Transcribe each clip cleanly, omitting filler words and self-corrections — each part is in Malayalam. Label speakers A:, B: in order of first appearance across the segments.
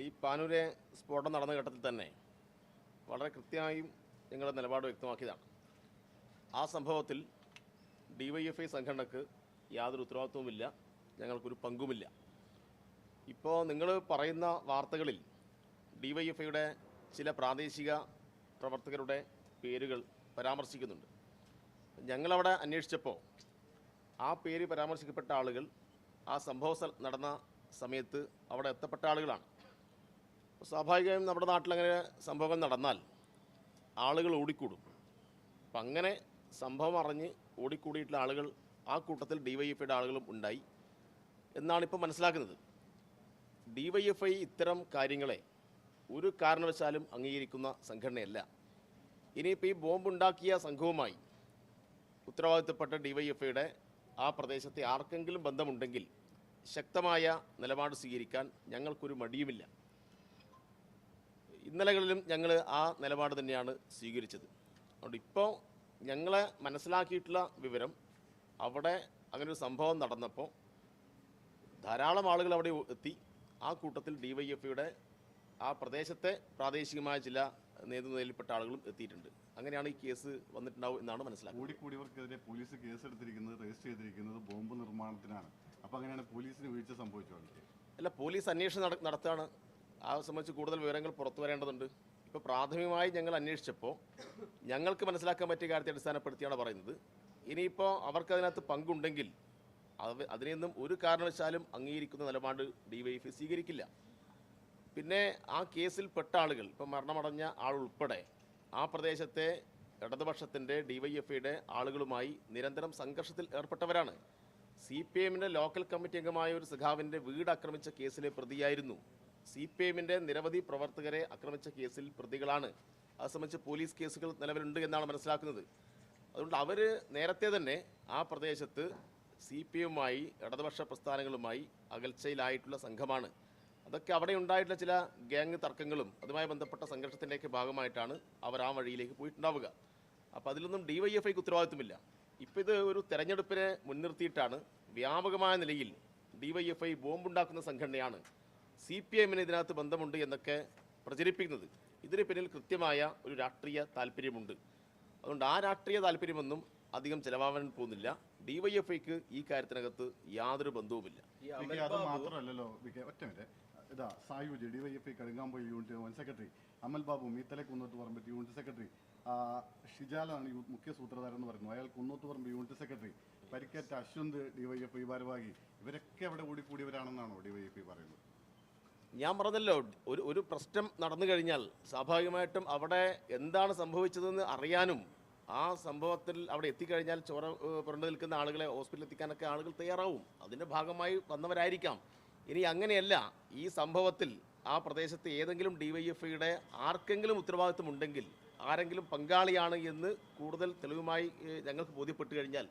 A: ഈ പാനൂരെ സ്ഫോടനം നടന്ന ഘട്ടത്തിൽ തന്നെ വളരെ കൃത്യമായും ഞങ്ങളുടെ നിലപാട് വ്യക്തമാക്കിയതാണ്. ആ സംഭവത്തിൽ ഡിവൈഎഫ്ഐ സംഘടനക്ക് യാതൊരു ഉത്തരവാദിത്വവുമില്ല, ഞങ്ങൾക്കൊരു പങ്കുമില്ല. ഇപ്പോൾ നിങ്ങൾ പറയുന്ന വാർത്തകളിൽ ഡിവൈഎഫ്ഐയുടെ ചില പ്രാദേശിക പ്രവർത്തകരുടെ പേരുകൾ പരാമർശിക്കുന്നുണ്ട്. ഞങ്ങളവിടെ അന്വേഷിച്ചപ്പോൾ ആ പേര് പരാമർശിക്കപ്പെട്ട ആളുകൾ ആ സംഭവം നടന്ന സമയത്ത് അവിടെ എത്തപ്പെട്ട ആളുകളാണ്. സ്വാഭാവികമായും നമ്മുടെ നാട്ടിലങ്ങനെ സംഭവങ്ങൾ നടന്നാൽ ആളുകൾ ഓടിക്കൂടും. അപ്പം അങ്ങനെ സംഭവം അറിഞ്ഞ് ഓടിക്കൂടിയിട്ടുള്ള ആളുകൾ ആ കൂട്ടത്തിൽ ഡിവൈഎഫ്ഐയുടെ ആളുകളും ഉണ്ടായി എന്നാണിപ്പോൾ മനസ്സിലാക്കുന്നത്. ഡിവൈഎഫ്ഐ ഇത്തരം കാര്യങ്ങളെ ഒരു കാരണവശാലും അംഗീകരിക്കുന്ന സംഘടനയല്ല. ഇനിയിപ്പോൾ ഈ ബോംബുണ്ടാക്കിയ സംഘവുമായി ഉത്തരവാദിത്തപ്പെട്ട ഡിവൈഎഫ്ഐയുടെ ആ പ്രദേശത്തെ ആർക്കെങ്കിലും ബന്ധമുണ്ടെങ്കിൽ ശക്തമായ നിലപാട് സ്വീകരിക്കാൻ ഞങ്ങൾക്കൊരു മടിയുമില്ല. ഇന്നലകളിലും ഞങ്ങൾ ആ നിലപാട് തന്നെയാണ് സ്വീകരിച്ചത്. അതുകൊണ്ട് ഇപ്പോൾ ഞങ്ങളെ മനസ്സിലാക്കിയിട്ടുള്ള വിവരം, അവിടെ അങ്ങനൊരു സംഭവം നടന്നപ്പോൾ ധാരാളം ആളുകൾ അവിടെ എത്തി. ആ കൂട്ടത്തിൽ ഡിവൈഎഫ്ഐയുടെ ആ പ്രദേശത്തെ പ്രാദേശികമായ ചില നേതൃനിലയിൽപ്പെട്ട ആളുകളും എത്തിയിട്ടുണ്ട്. അങ്ങനെയാണ് ഈ കേസ് വന്നിട്ടുണ്ടാവും എന്നാണ് മനസ്സിലാക്കുന്നത്.
B: കൂടിക്കൂടിയവർക്കെതിരെ പോലീസ് കേസെടുത്തിരിക്കുന്നത്, രജിസ്റ്റർ ചെയ്തിരിക്കുന്നത് ബോംബ് നിർമ്മാണത്തിനാണ്. അപ്പോൾ അങ്ങനെയാണ് പോലീസിന് വീഴ്ച സംഭവിച്ചത്?
A: അല്ല, പോലീസ് അന്വേഷണം നടത്തുകയാണ്. ആ സംബന്ധിച്ച് കൂടുതൽ വിവരങ്ങൾ പുറത്തു വരേണ്ടതുണ്ട്. ഇപ്പോൾ പ്രാഥമികമായി ഞങ്ങൾ അന്വേഷിച്ചപ്പോൾ ഞങ്ങൾക്ക് മനസ്സിലാക്കാൻ പറ്റിയ കാര്യത്തെ അടിസ്ഥാനപ്പെടുത്തിയാണ് പറയുന്നത്. ഇനിയിപ്പോൾ അവർക്കതിനകത്ത് പങ്കുണ്ടെങ്കിൽ അതിനെയൊന്നും ഒരു കാരണവശാലും അംഗീകരിക്കുന്ന നിലപാട് ഡിവൈഎഫ്ഐ സ്വീകരിക്കില്ല. പിന്നെ ആ കേസിൽ പെട്ട ആളുകൾ, ഇപ്പോൾ മരണമടഞ്ഞ ആൾ ഉൾപ്പെടെ ആ പ്രദേശത്തെ ഇടതുപക്ഷത്തിൻ്റെ ഡിവൈഎഫ്ഐയുടെ ആളുകളുമായി നിരന്തരം സംഘർഷത്തിൽ ഏർപ്പെട്ടവരാണ്. CPIഎമ്മിൻ്റെ ലോക്കൽ കമ്മിറ്റി അംഗമായ ഒരു സഖാവിൻ്റെ വീട് ആക്രമിച്ച കേസിലെ പ്രതിയായിരുന്നു. CPIഎമ്മിൻ്റെ നിരവധി പ്രവർത്തകരെ ആക്രമിച്ച കേസിൽ പ്രതികളാണ്. അത് സംബന്ധിച്ച് പോലീസ് കേസുകൾ നിലവിലുണ്ട് എന്നാണ് മനസ്സിലാക്കുന്നത്. അതുകൊണ്ട് അവർ നേരത്തെ തന്നെ ആ പ്രദേശത്ത് CPIഎമ്മുമായി ഇടതുപക്ഷ പ്രസ്ഥാനങ്ങളുമായി അകൽച്ചയിലായിട്ടുള്ള സംഘമാണ്. അതൊക്കെ അവിടെ ഉണ്ടായിട്ടുള്ള ചില ഗ്യാങ് തർക്കങ്ങളും അതുമായി ബന്ധപ്പെട്ട സംഘർഷത്തിൻ്റെയൊക്കെ ഭാഗമായിട്ടാണ് അവർ ആ വഴിയിലേക്ക് പോയിട്ടുണ്ടാവുക. അപ്പോൾ അതിലൊന്നും ഡിവൈഎഫ്ഐക്ക് ഉത്തരവാദിത്വമില്ല. ഇപ്പോൾ ഇത് ഒരു തെരഞ്ഞെടുപ്പിനെ മുൻനിർത്തിയിട്ടാണ് വ്യാപകമായ നിലയിൽ ഡിവൈഎഫ്ഐ ബോംബുണ്ടാക്കുന്ന സംഘടനയാണ്, CPIഎമ്മിന് ഇതിനകത്ത് ബന്ധമുണ്ട് എന്നൊക്കെ പ്രചരിപ്പിക്കുന്നത്. ഇതിന് പിന്നിൽ കൃത്യമായ ഒരു രാഷ്ട്രീയ താല്പര്യമുണ്ട്. അതുകൊണ്ട് ആ രാഷ്ട്രീയ താല്പര്യമൊന്നും അധികം ചിലവാകാൻ പോകുന്നില്ല. ഡിവൈഎഫ്ഐക്ക് ഈ കാര്യത്തിനകത്ത് യാതൊരു ബന്ധവുമില്ല.
B: അത് മാത്രമല്ലല്ലോ, ഒറ്റ മിനിറ്റ്. ഇതാ Sayooj DYFI Kadungampoyil unit 1 secretary, Amal Babu Meethale Kunnothuparamba unit secretary, ഷിജാലാണ് മുഖ്യ സൂത്രധാരൻ എന്ന് പറയുന്നു, അയാൾ കുന്നോത്തുപറമ്പ് യൂണിറ്റ് സെക്രട്ടറി, പരിക്കേറ്റ അശ്വന്ത് ഡിവൈഎഫ്ഐ ഭാരവാഹി, ഇവരൊക്കെ അവിടെ ഓടിക്കൂടിയവരാണെന്നാണോ ഡിവൈഎഫ്ഐ പറയുന്നത്?
A: ഞാൻ പറഞ്ഞല്ലോ, ഒരു പ്രശ്നം നടന്നു കഴിഞ്ഞാൽ സ്വാഭാവികമായിട്ടും അവിടെ എന്താണ് സംഭവിച്ചതെന്ന് അറിയാനും ആ സംഭവത്തിൽ അവിടെ എത്തിക്കഴിഞ്ഞാൽ ചോര പുരണ്ടു നിൽക്കുന്ന ആളുകളെ ഹോസ്പിറ്റലിൽ എത്തിക്കാനൊക്കെ ആളുകൾ തയ്യാറാവും. അതിൻ്റെ ഭാഗമായി വന്നവരായിരിക്കാം. ഇനി അങ്ങനെയല്ല, ഈ സംഭവത്തിൽ ആ പ്രദേശത്ത് ഏതെങ്കിലും ഡിവൈഎഫ്ഐയുടെ ആർക്കെങ്കിലും ഉത്തരവാദിത്വമുണ്ടെങ്കിൽ, ആരെങ്കിലും പങ്കാളിയാണ് എന്ന് കൂടുതൽ തെളിവുമായി ഞങ്ങൾക്ക് ബോധ്യപ്പെട്ടു കഴിഞ്ഞാൽ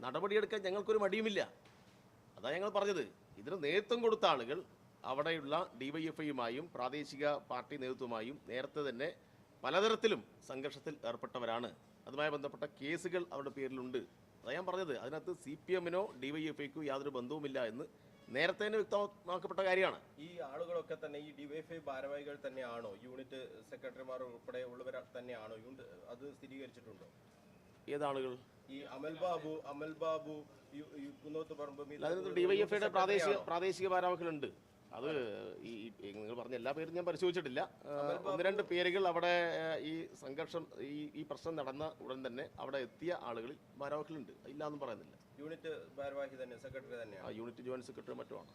A: നടപടിയെടുക്കാൻ ഞങ്ങൾക്കൊരു മടിയുമില്ല. അതാണ് ഞങ്ങൾ പറഞ്ഞത്. ഇതിന് നേതൃത്വം കൊടുത്ത ആളുകൾ അവിടെയുള്ള ഡിവൈഎഫ്ഐയുമായും പ്രാദേശിക പാർട്ടി നേതൃത്വമായും നേരത്തെ തന്നെ പലതരത്തിലും സംഘർഷത്തിൽ ഏർപ്പെട്ടവരാണ്. അതുമായി ബന്ധപ്പെട്ട കേസുകൾ അവരുടെ പേരിലുണ്ട്. അതാണ് ഞാൻ പറഞ്ഞത്. അതിനകത്ത് CPIഎമ്മിനോ ഡിവൈഎഫ്ഐക്കോ യാതൊരു ബന്ധവുമില്ല എന്ന് നേരത്തെ തന്നെ വ്യക്തമാക്കപ്പെട്ട കാര്യമാണ്.
C: ഈ ആളുകളൊക്കെ തന്നെ ഈ ഡിവൈഎഫ്ഐ ഭാരവാഹികൾ തന്നെയാണോ? യൂണിറ്റ് സെക്രട്ടറിമാർ ഉൾപ്പെടെ ഉള്ളവർ തന്നെയാണോ? അത് സ്ഥിരീകരിച്ചിട്ടുണ്ടോ?
A: ഏതാളുകൾ?
C: ഈ അമൽ ബാബു കുന്നോത്തുപറമ്പ്,
A: അതിനകത്ത് ഡിവൈഎഫ്ഐയുടെ പ്രാദേശിക ഭാരവാഹികളുണ്ട്. അത് ഈ നിങ്ങൾ പറഞ്ഞ എല്ലാ പേരും ഞാൻ പരിശോധിച്ചിട്ടില്ല. 1-2 പേരുകൾ അവിടെ ഈ സംഘർഷം ഈ പ്രശ്നം നടന്ന ഉടൻ തന്നെ അവിടെ എത്തിയ ആളുകളിൽ ഭാരവാഹികളുണ്ട്. ഇല്ലാന്നും പറയുന്നില്ല.
C: യൂണിറ്റ് ഭാരവാഹി തന്നെ, സെക്രട്ടറി തന്നെയാണ്.
A: യൂണിറ്റ് ജോയിന്റ് സെക്രട്ടറി മറ്റുമാണ്.